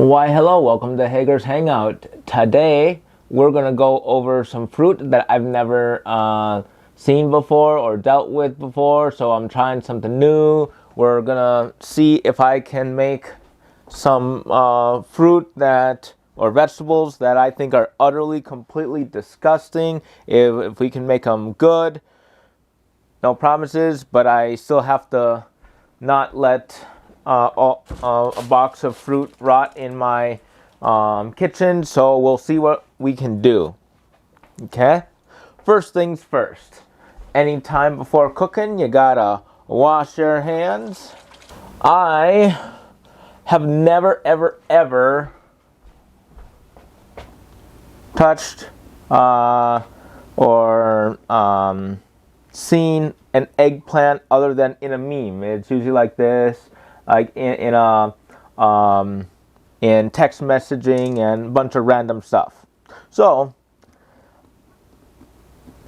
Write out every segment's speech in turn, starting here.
Why hello, welcome to HAGER'S Hangout. Today we're gonna go over some fruit that I've never seen before or dealt with before, so I'm trying something new. We're gonna see if I can make some fruit that or vegetables that I think are utterly completely disgusting. If we can make them good, no promises, but I still have to not let a box of fruit rot in my kitchen, so we'll see what we can do. Okay? First things first. Anytime before cooking, you gotta wash your hands. I have never, ever touched or seen an eggplant other than in a meme. It's usually like this, like in text messaging and a bunch of random stuff. So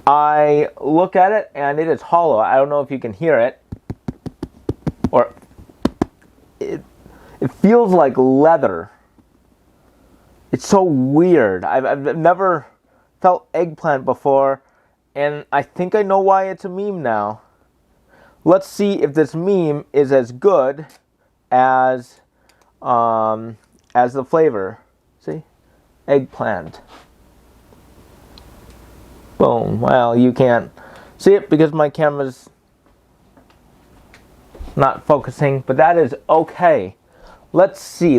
I look at it and it is hollow. I don't know if you can hear it, or it feels like leather. It's so weird. I've never felt eggplant before, and I think I know why it's a meme now. Let's see if this meme is as good as the flavor. See? Eggplant. Boom. Well, you can't see it because my camera's not focusing, but that is okay. Let's see.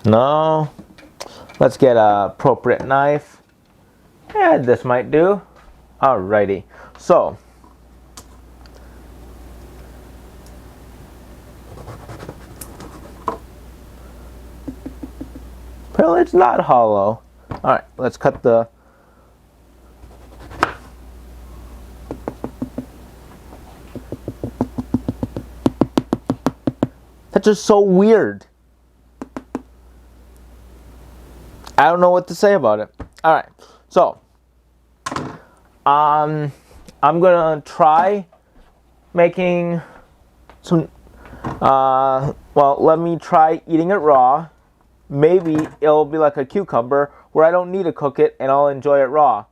No. Let's get an appropriate knife. Yeah, this might do. Alrighty. So, well, it's not hollow. Alright, let's cut the... That's just so weird. I don't know what to say about it. Alright, so I'm gonna try making some well, let me try eating it raw. Maybe it'll be like a cucumber where I don't need to cook it and I'll enjoy it raw.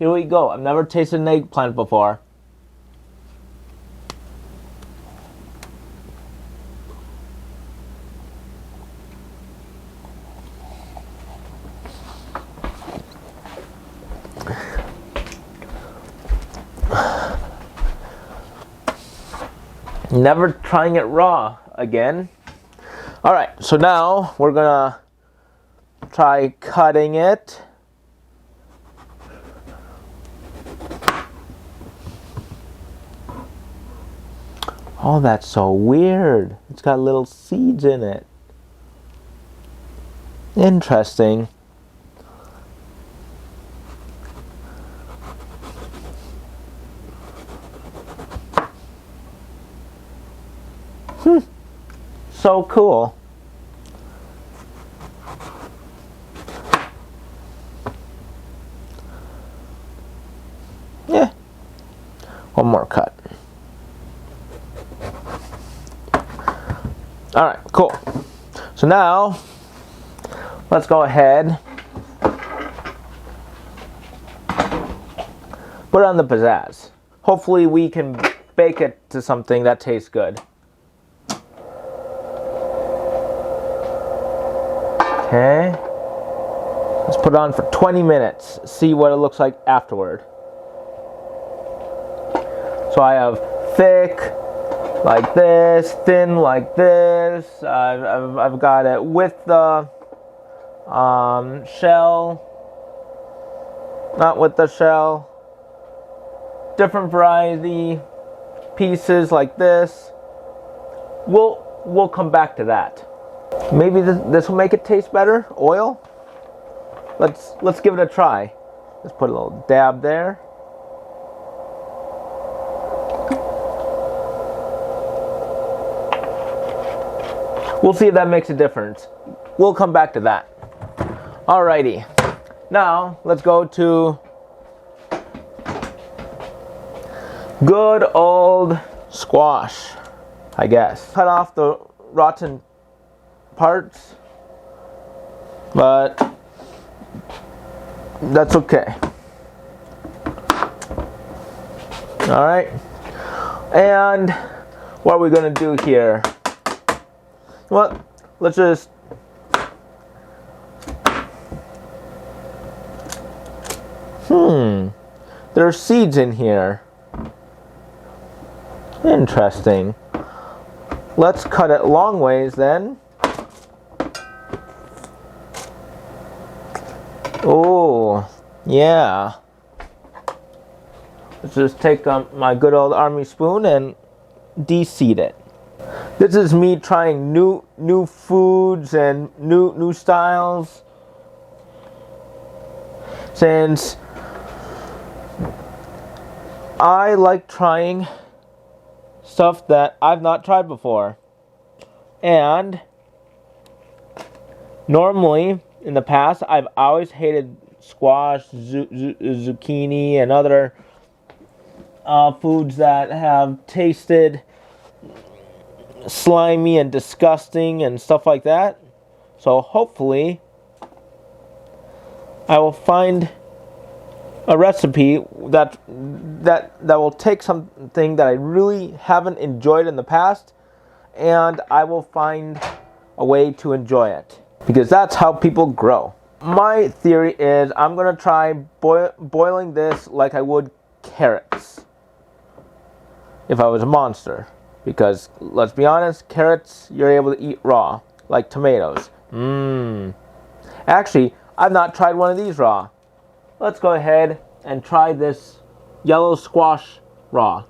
Here we go. I've never tasted an eggplant before. Never trying it raw again. Alright, so now we're gonna try cutting it. Oh, that's so weird. It's got little seeds in it. Interesting. So cool. Yeah. One more cut. Alright, cool. So now, let's go ahead. Put it on the pizzazz. Hopefully we can bake it to something that tastes good. Okay, let's put it on for 20 minutes, see what it looks like afterward. So I have thick like this, thin like this. I've got it with the shell, not with the shell. Different variety pieces like this. We'll come back to that. Maybe this will make it taste better. Oil. Let's give it a try. Let's put a little dab there. We'll see if that makes a difference. We'll come back to that. Alrighty. Now let's go to good old squash, I guess. Cut off the rotten parts, but that's okay. All right, and what are we gonna do here? Well, let's just there are seeds in here. Interesting. Let's cut it long ways then. Oh, yeah. Let's just take my good old army spoon and de-seed it. This is me trying new foods and new styles. Since I like trying stuff that I've not tried before. And normally in the past I've always hated squash, zucchini, and other foods that have tasted slimy and disgusting and stuff like that. So hopefully I will find a recipe that will take something that I really haven't enjoyed in the past, and I will find a way to enjoy it, because that's how people grow. My theory is I'm gonna try boiling this like I would carrots if I was a monster, because let's be honest, carrots you're able to eat raw, like tomatoes. Actually, I've not tried one of these raw. Let's go ahead and try this yellow squash raw.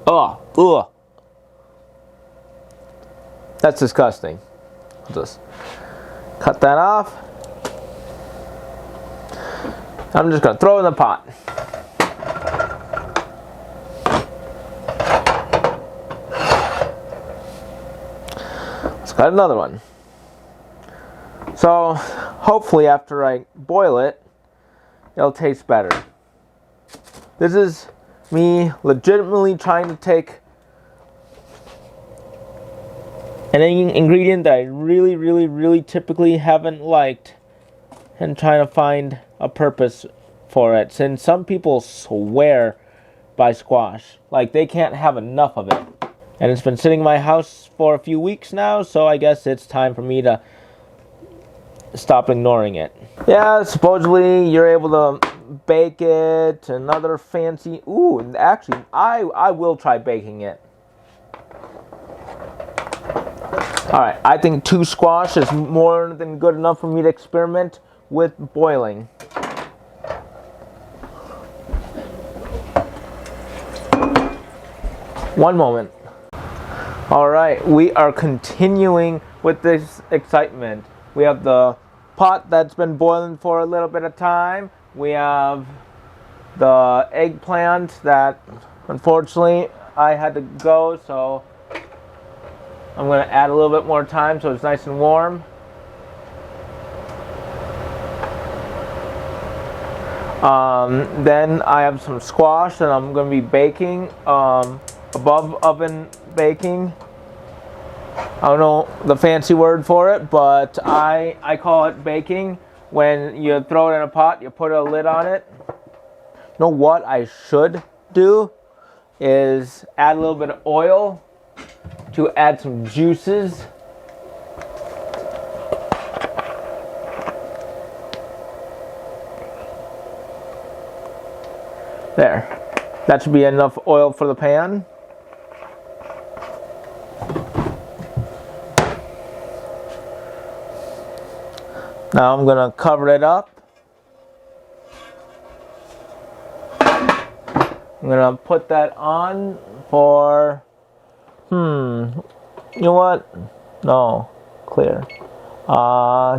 Ugh. That's disgusting. I'll just cut that off. I'm just gonna throw it in the pot. Let's cut another one. So hopefully after I boil it, it'll taste better. This is me legitimately trying to take an ingredient that I really typically haven't liked and trying to find a purpose for it. Since some people swear by squash, like they can't have enough of it. And it's been sitting in my house for a few weeks now, so I guess it's time for me to stop ignoring it. Yeah, supposedly you're able to bake it and other fancy... Ooh, and actually, I will try baking it. Alright, I think 2 squash is more than good enough for me to experiment with boiling. One moment. Alright, we are continuing with this excitement. We have the pot that's been boiling for a little bit of time. We have the eggplant that unfortunately I had to go, so I'm going to add a little bit more time so it's nice and warm. Then I have some squash that I'm going to be baking, above oven baking. I don't know the fancy word for it, but I call it baking. When you throw it in a pot, you put a lid on it. You know what I should do is add a little bit of oil to add some juices. There. That should be enough oil for the pan. Now I'm going to cover it up. I'm going to put that on for, you know what? No, clear.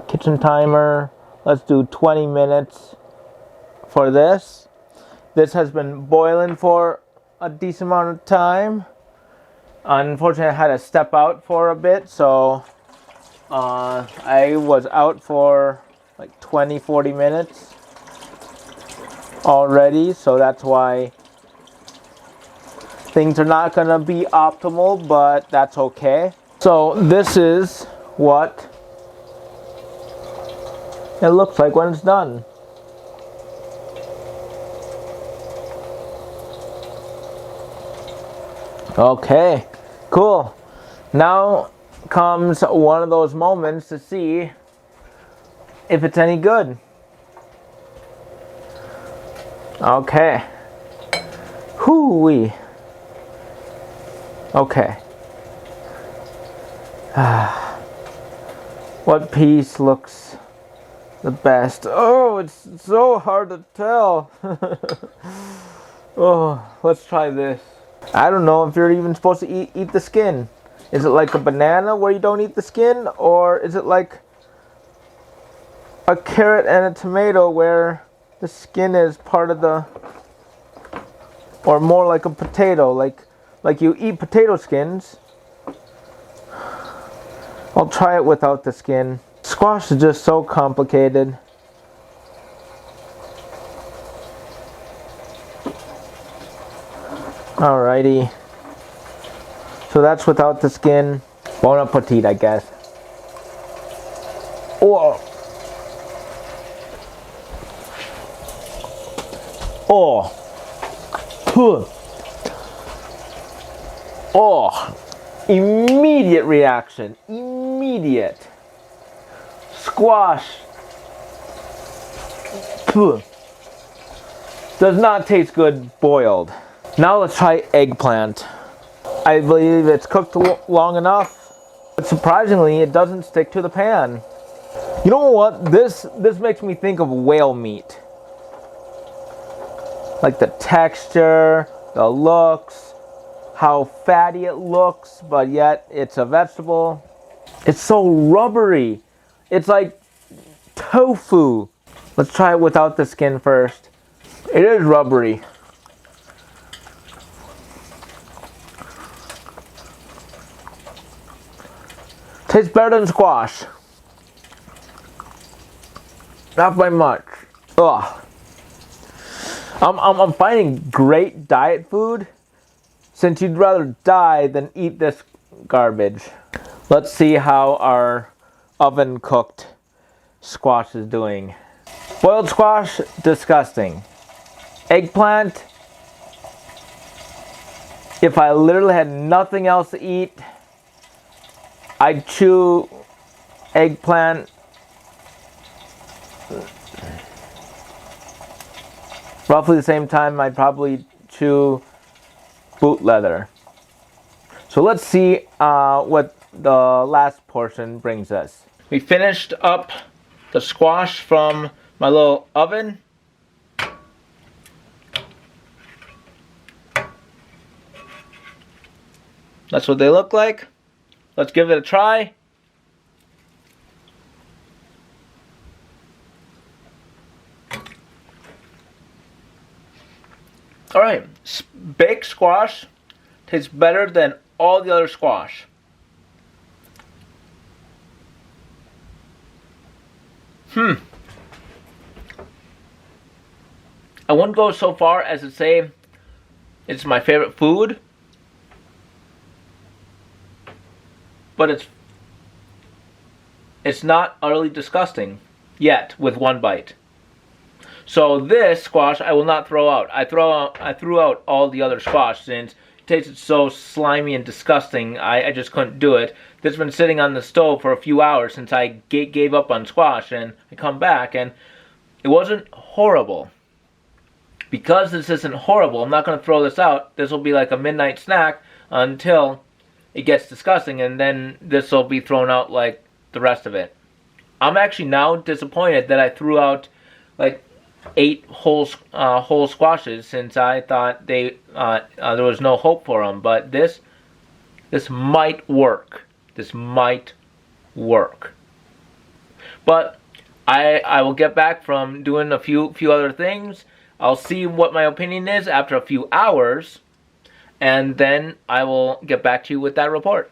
Kitchen timer. Let's do 20 minutes for this. This has been boiling for a decent amount of time. Unfortunately, I had to step out for a bit, so I was out for like 20-40 minutes already, so that's why things are not gonna be optimal, but that's okay. So this is what it looks like when it's done. Okay, cool. Now comes one of those moments to see if it's any good. Okay. Hoo-wee. Okay. What piece looks the best? Oh, it's so hard to tell. Oh, let's try this. I don't know if you're even supposed to eat the skin. Is it like a banana where you don't eat the skin? Or is it like a carrot and a tomato where the skin is part of the... Or more like a potato, like you eat potato skins. I'll try it without the skin. Squash is just so complicated. Alrighty. So that's without the skin. Bon appetit, I guess. Oh. Oh. Oh. Immediate reaction. Immediate. Squash. Does not taste good boiled. Now let's try eggplant. I believe it's cooked long enough, but surprisingly it doesn't stick to the pan. You know what? This makes me think of whale meat. Like the texture, the looks, how fatty it looks, but yet it's a vegetable. It's so rubbery. It's like tofu. Let's try it without the skin first. It is rubbery. Tastes better than squash. Not by much. Ugh. I'm finding great diet food since you'd rather die than eat this garbage. Let's see how our oven cooked squash is doing. Boiled squash, disgusting. Eggplant, if I literally had nothing else to eat, I'd chew eggplant roughly the same time I'd probably chew boot leather. So let's see what the last portion brings us. We finished up the squash from my little oven. That's what they look like. Let's give it a try. Alright, baked squash tastes better than all the other squash. I wouldn't go so far as to say it's my favorite food, but it's not utterly disgusting yet with one bite. So this squash I will not throw out. I threw out all the other squash since it tasted so slimy and disgusting. I just couldn't do it. This has been sitting on the stove for a few hours since I gave up on squash, and I come back and it wasn't horrible. Because this isn't horrible, I'm not going to throw this out. This will be like a midnight snack until it gets disgusting, and then this will be thrown out like the rest of it. I'm actually now disappointed that I threw out like 8 whole squashes since I thought there was no hope for them. But this might work. This might work. But I will get back from doing a few other things. I'll see what my opinion is after a few hours, and then I will get back to you with that report.